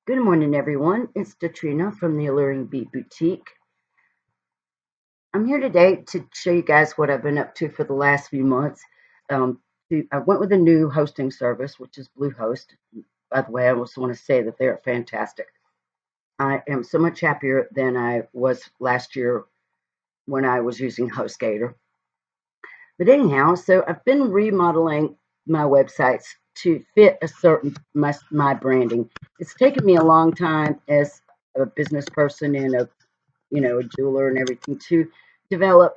Good morning, everyone. It's Katrina from the Alluring Bead Boutique. I'm here today to show you guys what I've been up to for the last few months. I went with a new hosting service, which is Bluehost. By the way, I also want to say that they are fantastic. I am so much happier than I was last year when I was using HostGator. But anyhow, so I've been remodeling my websites to fit a certain my branding. It's taken me a long time as a business person and a jeweler and everything to develop,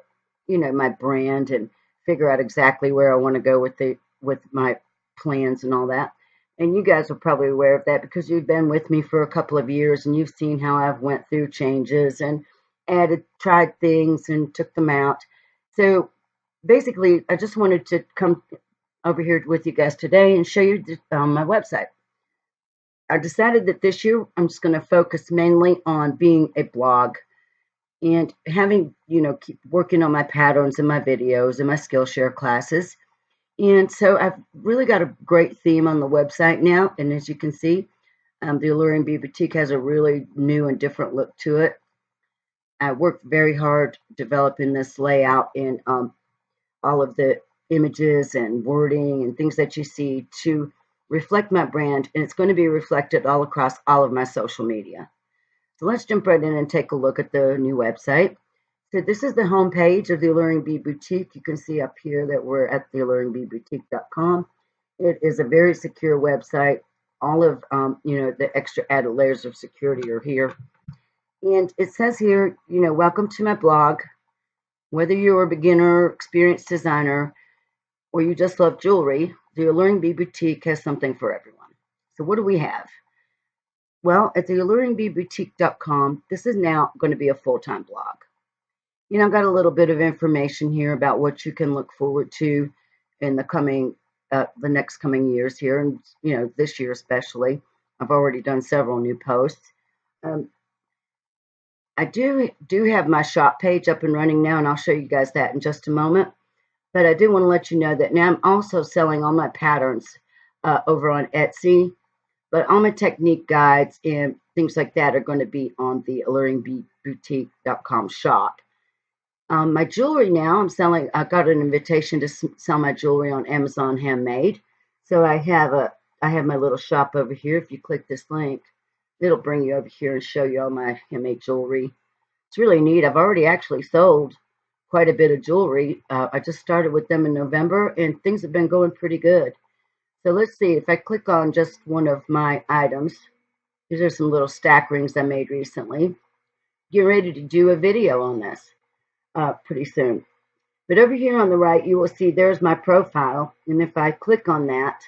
my brand and figure out exactly where I want to go with my plans and all that. And you guys are probably aware of that because you've been with me for a couple of years and you've seen how I've went through changes and tried things and took them out. So basically, I just wanted to come over here with you guys today and show you my website. I decided that this year I'm just going to focus mainly on being a blog and having, keep working on my patterns and my videos and my Skillshare classes. And so I've really got a great theme on the website now. And as you can see, the Alluring Bead Boutique has a really new and different look to it. I worked very hard developing this layout and all of the images and wording and things that you see to reflect my brand. And it's going to be reflected all across all of my social media. So let's jump right in and take a look at the new website. So this is the home page of the Alluring Bead Boutique. You can see up here that we're at thealluringbeadboutique.com. It is a very secure website. All of the extra added layers of security are here. And it says here, welcome to my blog. Whether you're a beginner, experienced designer, or you just love jewelry, the Alluring Bead Boutique has something for everyone. So what do we have? Well, at the alluringbeadboutique.com, this is now going to be a full-time blog. I've got a little bit of information here about what you can look forward to in the next coming years here, and this year especially. I've already done several new posts. I do have my shop page up and running now, and I'll show you guys that in just a moment. But I do want to let you know that now I'm also selling all my patterns over on Etsy. But all my technique guides and things like that are going to be on the alluringbeadboutique.com shop. My jewelry now, I got an invitation to sell my jewelry on Amazon Handmade. So I have my little shop over here. If you click this link, it'll bring you over here and show you all my handmade jewelry. It's really neat. I've already actually sold quite a bit of jewelry. I just started with them in November, and things have been going pretty good. So let's see, if I click on just one of my items, these are some little stack rings I made recently. Get ready to do a video on this pretty soon. But over here on the right, you will see there's my profile. And if I click on that,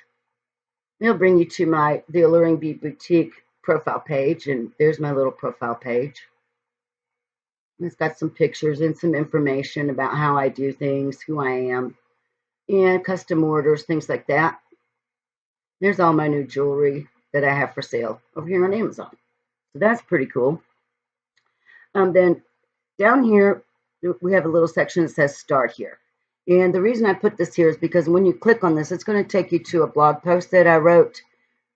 it'll bring you to the Alluring Bead Boutique profile page. And there's my little profile page. It's got some pictures and some information about how I do things, who I am, and custom orders, things like that. There's all my new jewelry that I have for sale over here on Amazon. So that's pretty cool. Then down here, we have a little section that says Start Here. And the reason I put this here is because when you click on this, it's going to take you to a blog post that I wrote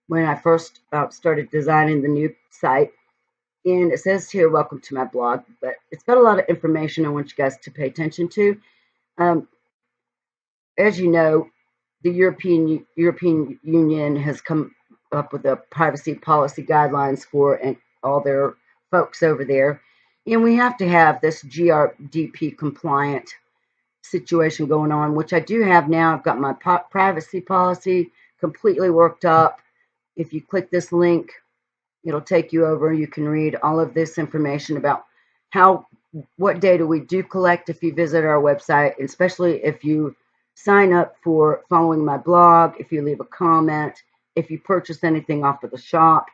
when I first started designing the new site. And it says here, welcome to my blog. But it's got a lot of information I want you guys to pay attention to. As you know, the European Union has come up with a privacy policy guidelines for all their folks over there. And we have to have this GRDP compliant situation going on, which I do have now. I've got my privacy policy completely worked up. If you click this link, it'll take you over. You can read all of this information about what data we do collect if you visit our website, especially if you sign up for following my blog, if you leave a comment, if you purchase anything off of the shop.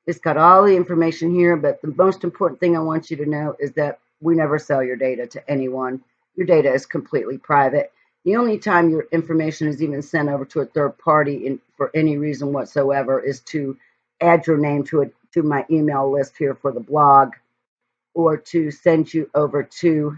It's got all the information here, but the most important thing I want you to know is that we never sell your data to anyone. Your data is completely private. The only time your information is even sent over to a third party for any reason whatsoever is to add your name to my email list here for the blog, or to send you over to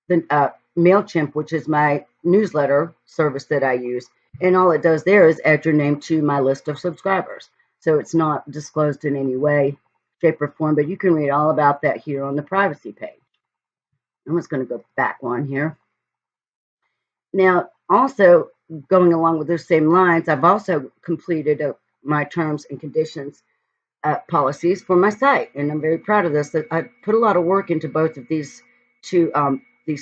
the MailChimp, which is my newsletter service that I use. And all it does there is add your name to my list of subscribers. so it's not disclosed in any way, shape, or form, but you can read all about that here on the privacy page. I'm just going to go back one here. Now, also going along with those same lines, I've also completed my terms and conditions policies for my site, and I'm very proud of this. That I put a lot of work into both of these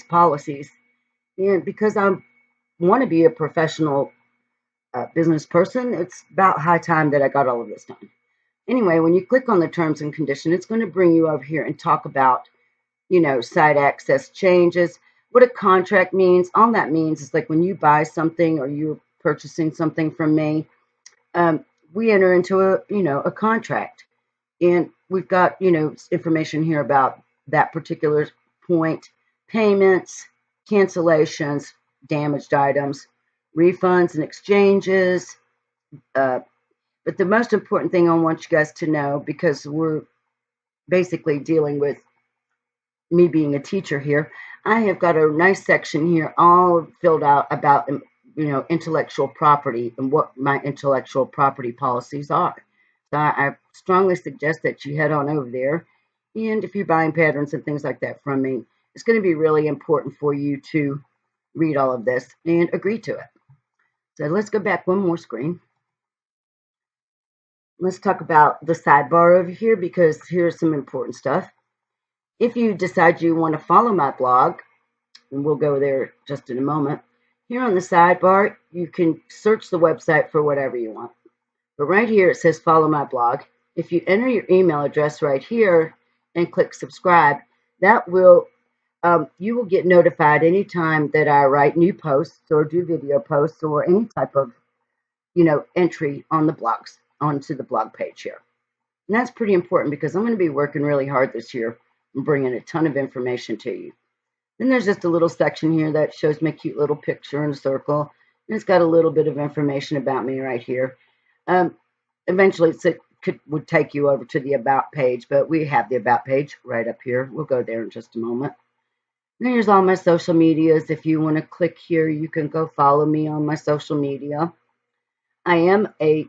policies, and because I want to be a professional business person, it's about high time that I got all of this done. Anyway, when you click on the terms and conditions, it's going to bring you over here and talk about, site access changes, what a contract means. All that means is like when you buy something or you're purchasing something from me, we enter into a contract, and we've got, information here about that particular point, payments, cancellations, damaged items, refunds and exchanges. But the most important thing I want you guys to know, because we're basically dealing with me being a teacher here, I have got a nice section here all filled out about, intellectual property and what my intellectual property policies are. So I strongly suggest that you head on over there. And if you're buying patterns and things like that from me, it's going to be really important for you to read all of this and agree to it. So let's go back one more screen. Let's talk about the sidebar over here, because here's some important stuff. If you decide you want to follow my blog, and we'll go there just in a moment, here on the sidebar, you can search the website for whatever you want. But right here, it says follow my blog. If you enter your email address right here and click subscribe, that will you will get notified anytime that I write new posts or do video posts or any type of, entry on the blogs, onto the blog page here. And that's pretty important because I'm going to be working really hard this year and bringing a ton of information to you. Then there's just a little section here that shows my cute little picture in a circle. And it's got a little bit of information about me right here. Eventually, would take you over to the About page, but we have the About page right up here. We'll go there in just a moment. And here's all my social medias. If you want to click here, you can go follow me on my social media. I am a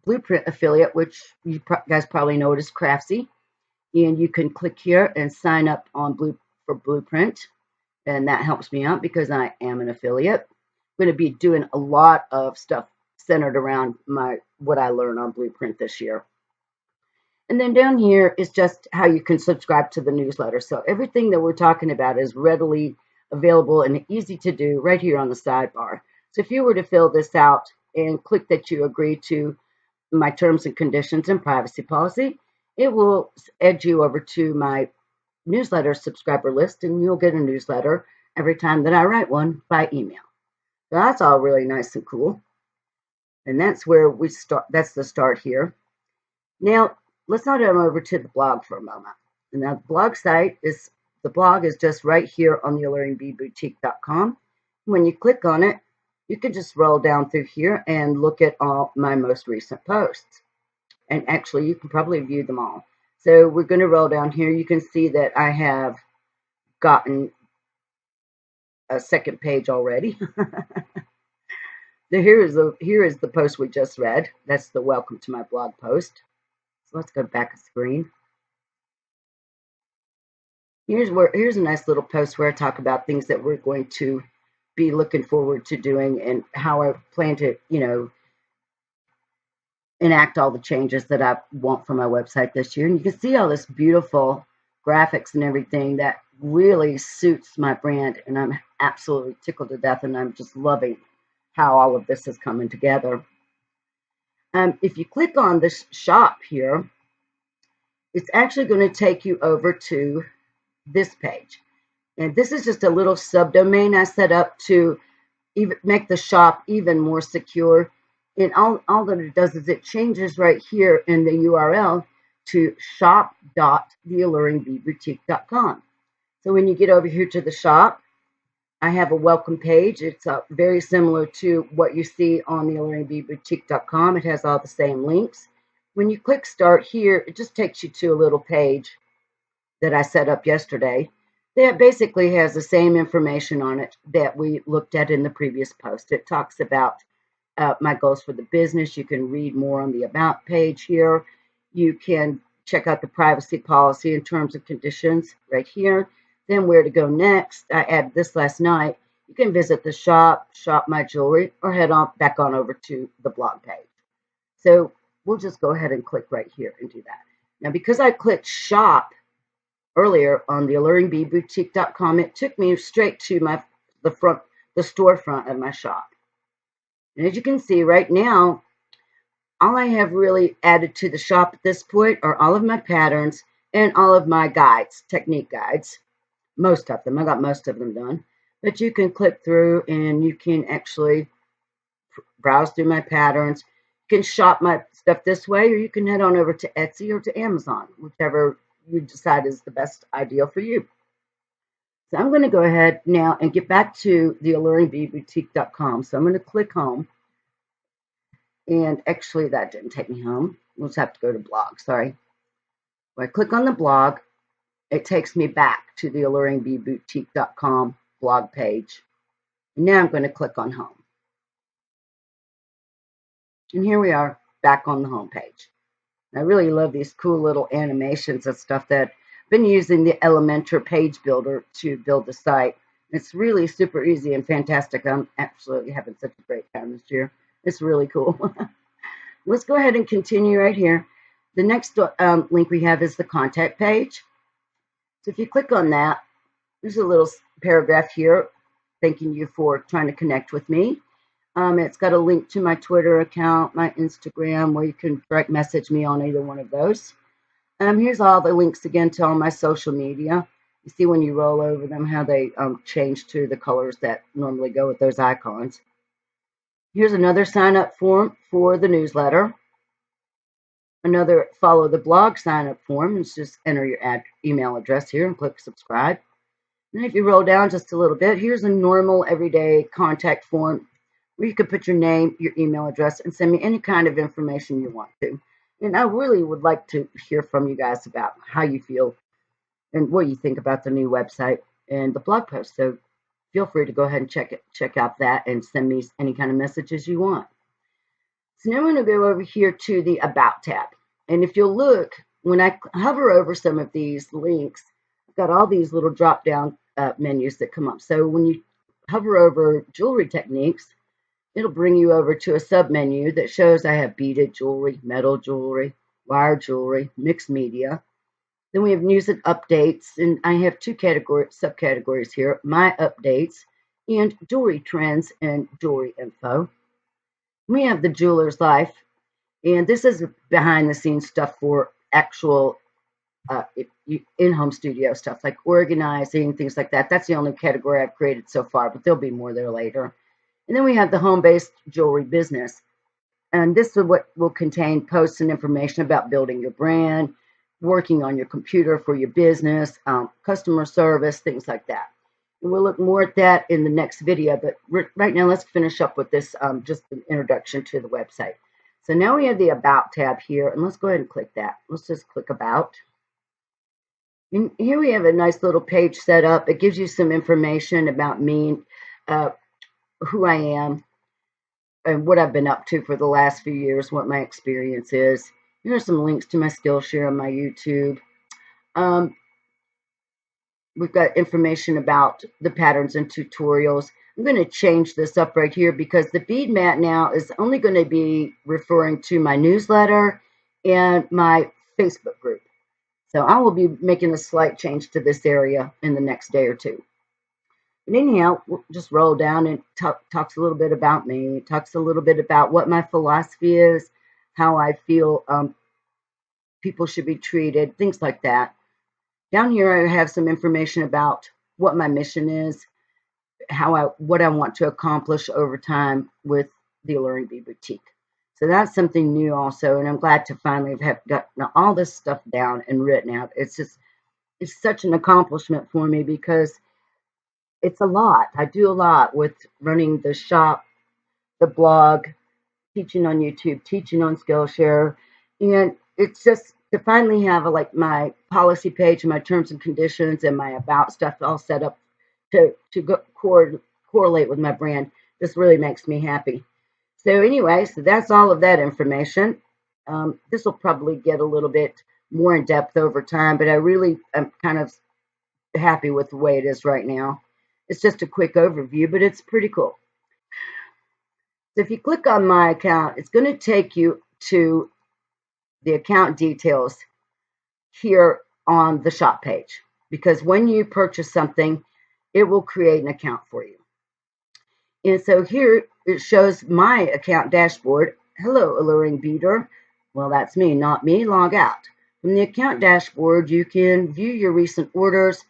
Blueprint affiliate, which you guys probably know it as Craftsy. And you can click here and sign up on for Blueprint. And that helps me out because I am an affiliate. I'm going to be doing a lot of stuff centered around what I learned on Blueprint this year. And then down here is just how you can subscribe to the newsletter. So everything that we're talking about is readily available and easy to do right here on the sidebar. So if you were to fill this out and click that you agree to my terms and conditions and privacy policy, it will add you over to my newsletter subscriber list, and you'll get a newsletter every time that I write one by email. So that's all really nice and cool. And that's where we start. That's the start here. Now, let's head on over to the blog for a moment. And now the blog is just right here on the alluringbeadboutique.com. When you click on it, you can just roll down through here and look at all my most recent posts. And actually, you can probably view them all. So we're going to roll down here. You can see that I have gotten a second page already. So here is the post we just read. That's the welcome to my blog post. So let's go back a screen. Here's a nice little post where I talk about things that we're going to be looking forward to doing and how I plan to, enact all the changes that I want for my website this year. And you can see all this beautiful graphics and everything that really suits my brand. And I'm absolutely tickled to death, and I'm just loving how all of this is coming together. If you click on this shop here, it's actually going to take you over to this page. And this is just a little subdomain I set up to even make the shop even more secure. And all that it does is it changes right here in the URL to shop.thealluringbeadboutique.com. So when you get over here to the shop, I have a welcome page. It's very similar to what you see on thealluringbeadboutique.com. It has all the same links. When you click start here, it just takes you to a little page that I set up yesterday that basically has the same information on it that we looked at in the previous post. It talks about my goals for the business. You can read more on the About page here. You can check out the privacy policy and terms and conditions right here. Then where to go next. I added this last night. You can visit the shop, shop my jewelry, or head on back on over to the blog page. So we'll just go ahead and click right here and do that. Now, because I clicked shop earlier on the alluringbeadboutique.com, it took me straight to the storefront of my shop. And as you can see right now, all I have really added to the shop at this point are all of my patterns and all of my guides, technique guides. Most of them. I got most of them done. But you can click through and you can actually browse through my patterns. You can shop my stuff this way, or you can head on over to Etsy or to Amazon, whichever you decide is the best ideal for you. So I'm going to go ahead now and get back to the alluringbeadboutique.com. So I'm going to click home. And actually, that didn't take me home. We'll just have to go to blog. Sorry. When I click on the blog, it takes me back to the alluringbeadboutique.com blog page. And now I'm going to click on home. And here we are back on the home page. I really love these cool little animations and stuff that I've been using the Elementor page builder to build the site. It's really super easy and fantastic. I'm absolutely having such a great time this year. It's really cool. Let's go ahead and continue right here. The next link we have is the contact page. So if you click on that, there's a little paragraph here thanking you for trying to connect with me. It's got a link to my Twitter account, my Instagram, where you can direct message me on either one of those. Here's all the links again to all my social media. You see when you roll over them how they change to the colors that normally go with those icons. Here's another sign-up form for the newsletter. Another follow the blog sign-up form. It's just enter your email address here and click subscribe. And if you roll down just a little bit, here's a normal everyday contact form where you can put your name, your email address, and send me any kind of information you want to. And I really would like to hear from you guys about how you feel and what you think about the new website and the blog post. So feel free to go ahead and check out that and send me any kind of messages you want. So now I'm going to go over here to the About tab. And if you'll look, when I hover over some of these links, I've got all these little drop-down menus that come up. So when you hover over jewelry techniques, it'll bring you over to a sub-menu that shows I have beaded jewelry, metal jewelry, wire jewelry, mixed media. Then we have news and updates, and I have two subcategories here, my updates and jewelry trends and jewelry info. We have the jeweler's life, and this is behind the scenes stuff for actual in-home studio stuff like organizing, things like that. That's the only category I've created so far, but there'll be more there later. And then we have the home-based jewelry business. And this is what will contain posts and information about building your brand, working on your computer for your business, customer service, things like that. And we'll look more at that in the next video, but right now let's finish up with this, just an introduction to the website. So now we have the About tab here, and let's go ahead and click that. Let's just click About. And here we have a nice little page set up. It gives you some information about me, who I am, and what I've been up to for the last few years, what my experience is. Here are some links to my Skillshare on my YouTube. We've got information about the patterns and tutorials. I'm going to change this up right here because the bead mat now is only going to be referring to my newsletter and my Facebook group. So I will be making a slight change to this area in the next day or two. But anyhow, we'll just roll down and talks a little bit about me. Talks a little bit about what my philosophy is, how I feel people should be treated, things like that. Down here, I have some information about what my mission is, what I want to accomplish over time with the Alluring Bead Boutique. So that's something new also, and I'm glad to finally have gotten all this stuff down and written out. It's such an accomplishment for me because it's a lot. I do a lot with running the shop, the blog, teaching on YouTube, teaching on Skillshare, and it's just to finally have my policy page and my terms and conditions and my about stuff all set up to correlate with my brand. This really makes me happy. So anyway, so that's all of that information. This will probably get a little bit more in depth over time, but I really am kind of happy with the way it is right now. It's just a quick overview, but it's pretty cool. So if you click on my account, it's going to take you to the account details here on the shop page, because when you purchase something, it will create an account for you. And so here it shows my account dashboard. Hello, Alluring Beader. Well, that's me, not me. Log out. From the account dashboard, you can view your recent orders,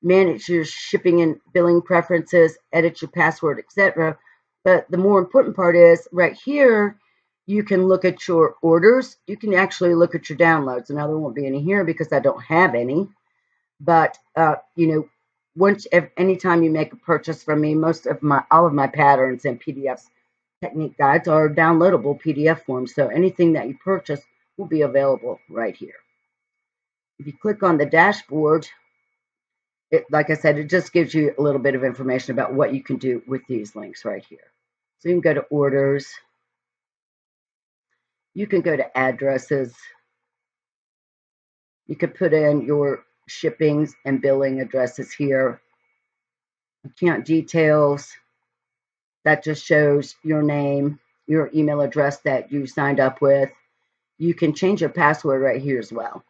manage your shipping and billing preferences, edit your password, etc. But the more important part is right here, you can look at your orders. You can actually look at your downloads. Now, there won't be any here because I don't have any. But, anytime you make a purchase from me, all of my patterns and PDFs, technique guides are downloadable PDF forms. So anything that you purchase will be available right here. If you click on the dashboard, like I said, it just gives you a little bit of information about what you can do with these links right here. So you can go to orders. You can go to addresses. You could put in your shippings and billing addresses here. Account details. That just shows your name, your email address that you signed up with. You can change your password right here as well.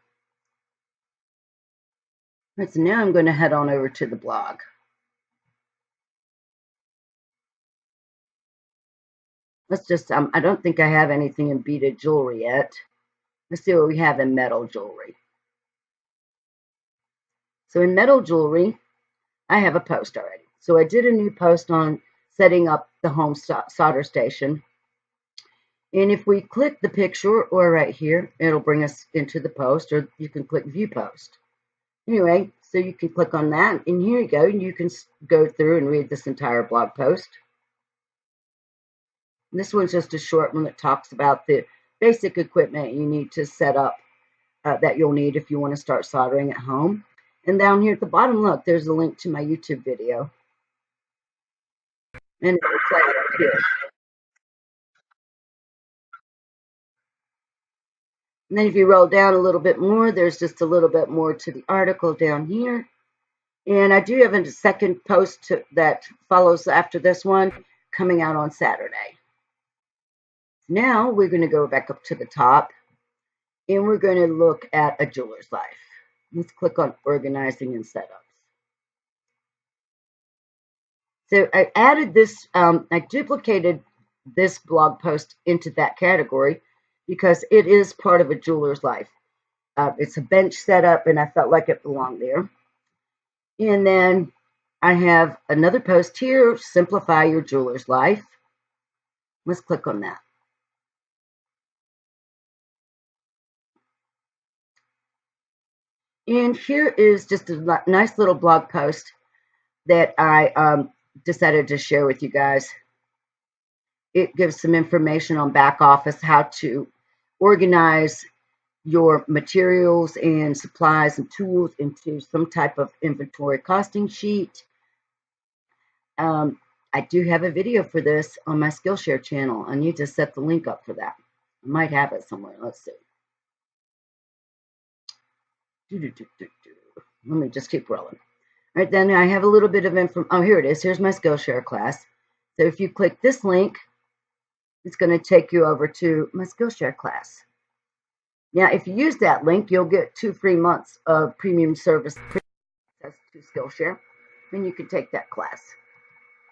All right, so now I'm going to head on over to the blog. Let's just, I don't think I have anything in beaded jewelry yet. Let's see what we have in metal jewelry. So in metal jewelry, I have a post already. So I did a new post on setting up the home solder station. And if we click the picture or right here, it'll bring us into the post, or you can click view post. Anyway, so you can click on that, and here you go. You can go through and read this entire blog post. And this one's just a short one that talks about the basic equipment you need to set up that you'll need if you want to start soldering at home. And down here at the bottom, look, there's a link to my YouTube video. And it'll play right here. And then if you roll down a little bit more, there's just a little bit more to the article down here. And I do have a second post that follows after this one coming out on Saturday. Now we're going to go back up to the top and we're going to look at a jeweler's life. Let's click on organizing and setups. So I added this, I duplicated this blog post into that category because it is part of a jeweler's life. It's a bench setup and I felt like it belonged there. And then I have another post here, simplify your jeweler's life. Let's click on that. And here is just a nice little blog post that I decided to share with you guys. It gives some information on back office, how to organize your materials and supplies and tools into some type of inventory costing sheet. I do have a video for this on my Skillshare channel. I need to set the link up for that. I might have it somewhere. Let's see. Let me just keep rolling. All right, then I have a little bit of info. Oh, here it is. Here's my Skillshare class. So if you click this link, it's going to take you over to my Skillshare class. Now, if you use that link, you'll get 2 free months of premium service access to Skillshare. Then you can take that class.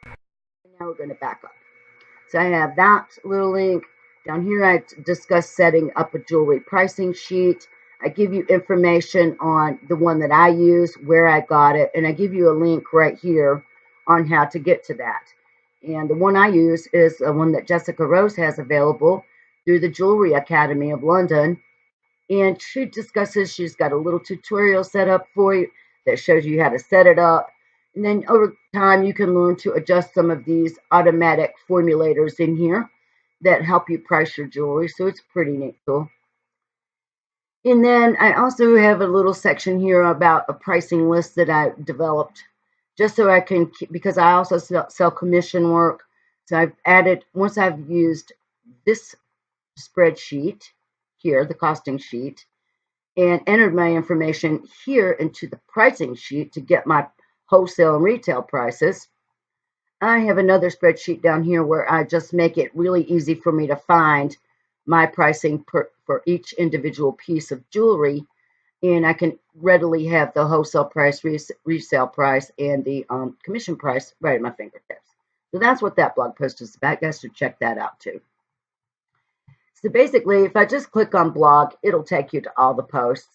And now we're going to back up. So I have that little link. Down here, I discuss setting up a jewelry pricing sheet. I give you information on the one that I use, where I got it, and I give you a link right here on how to get to that. And the one I use is the one that Jessica Rose has available through the Jewelry Academy of London. And she discusses, she's got a little tutorial set up for you that shows you how to set it up. And then over time, you can learn to adjust some of these automatic formulators in here that help you price your jewelry. So it's pretty neat tool. And then I also have a little section here about a pricing list that I developed just so I can, because I also sell commission work. So I've added, once I've used this spreadsheet here, the costing sheet, and entered my information here into the pricing sheet to get my wholesale and retail prices, I have another spreadsheet down here where I just make it really easy for me to find my pricing for each individual piece of jewelry, and I can readily have the wholesale price, resale price, and the commission price right at my fingertips. So that's what that blog post is about. You guys should check that out too. So basically, if I just click on blog, it'll take you to all the posts.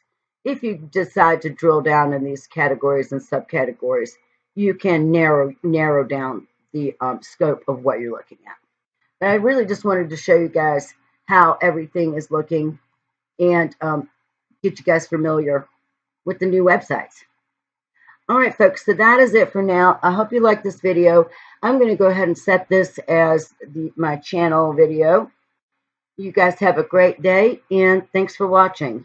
If you decide to drill down in these categories and subcategories, you can narrow down the scope of what you're looking at. But I really just wanted to show you guys how everything is looking and get you guys familiar with the new websites. All right, folks, so that is it for now. I hope you like this video. I'm going to go ahead and set this as my channel video. You guys have a great day, and thanks for watching.